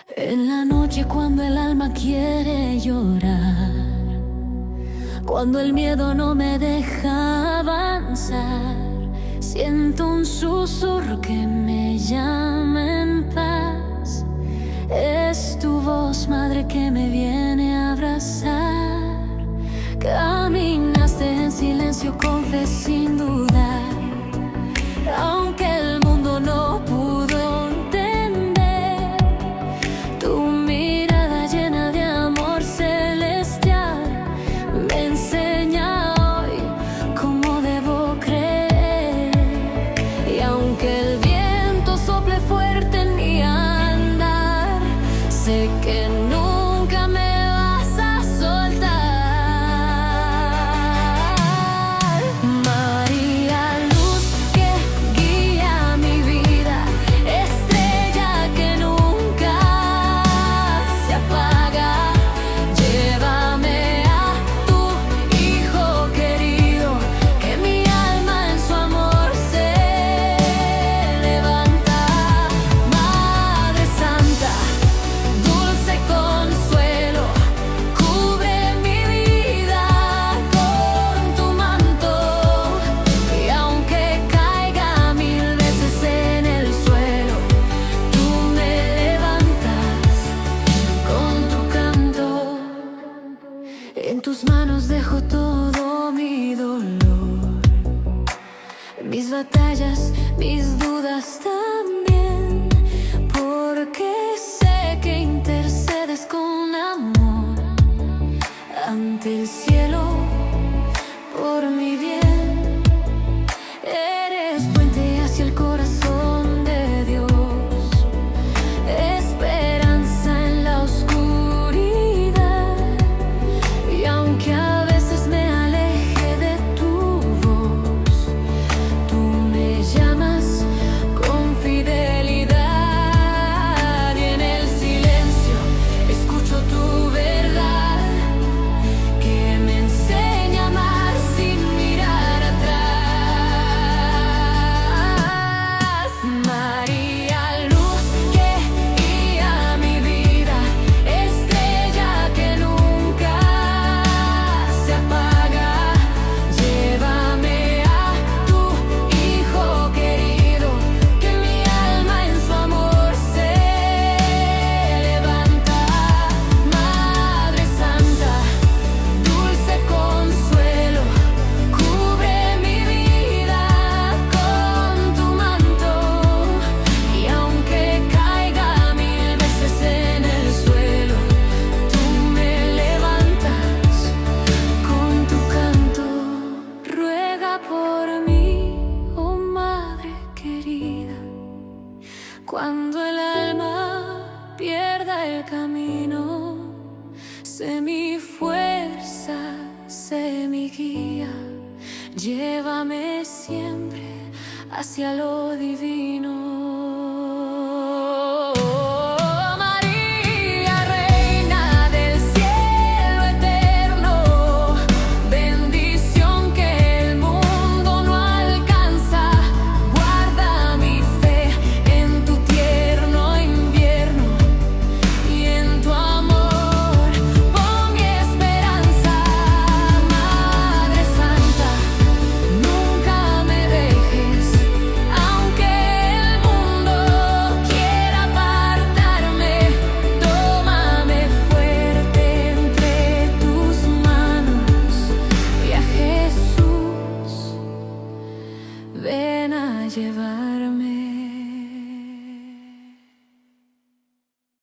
En la noche cuando el alma quiere llorar, cuando el miedo no me deja avanzar, siento un susurro que me llama en paz. Es tu voz, madre, que me viene a abrazar. Caminaste en silencio, con fe, sin dudar, aunque el mundo no pudo entender. Tu mirada llena de amor celestial me enseña hoy cómo debo creer. Y aunque el viento sople fuerte en mi andar, sé que nunca me vas a soltar. María, luz que guía mi vida, estrella que nunca se apaga. Llévame a tu Hijo querido, que mi alma en su amor se levanta. Madre Santa, dulce consuelo, cubre mi vida con tu manto. Y aunque caiga mil veces en el suelo, tú me levantas con tu canto. En tus manos dejo todo mi dolor, mis batallas, mis dudas también, porque sé que intercedes con amor ante el cielo por mi bien. Eres puente hacia el corazón de Dios, esperanza en la oscuridad. Y aunque a veces me aleje de tu voz, tú me llamas con fidelidad. Y en el silencio escucho tu verdad, que me enseña a amar sin mirar atrás. María, luz que guía mi vida, estrella que nunca se apaga. Llévame a tu Hijo querido, que mi alma en su amor se levanta. Madre Santa, dulce consuelo, cubre mi vida con tu manto. Y aunque caiga mil veces en el suelo, tú me levantas con tu canto. Ruega por mí, oh Madre querida, cuando el alma pierda el camino. Sé mi fuerza, sé mi guía, llévame siempre hacia lo divino. María, reina del cielo eterno, bendición que el mundo no alcanza. Guarda mi fe en tu tierno invierno, y en tu amor pon mi esperanza. Madre Santa, nunca me dejes, aunque el mundo quiera apartarme. Tómame fuerte entre tus manos, y a Jesús ven a llevar.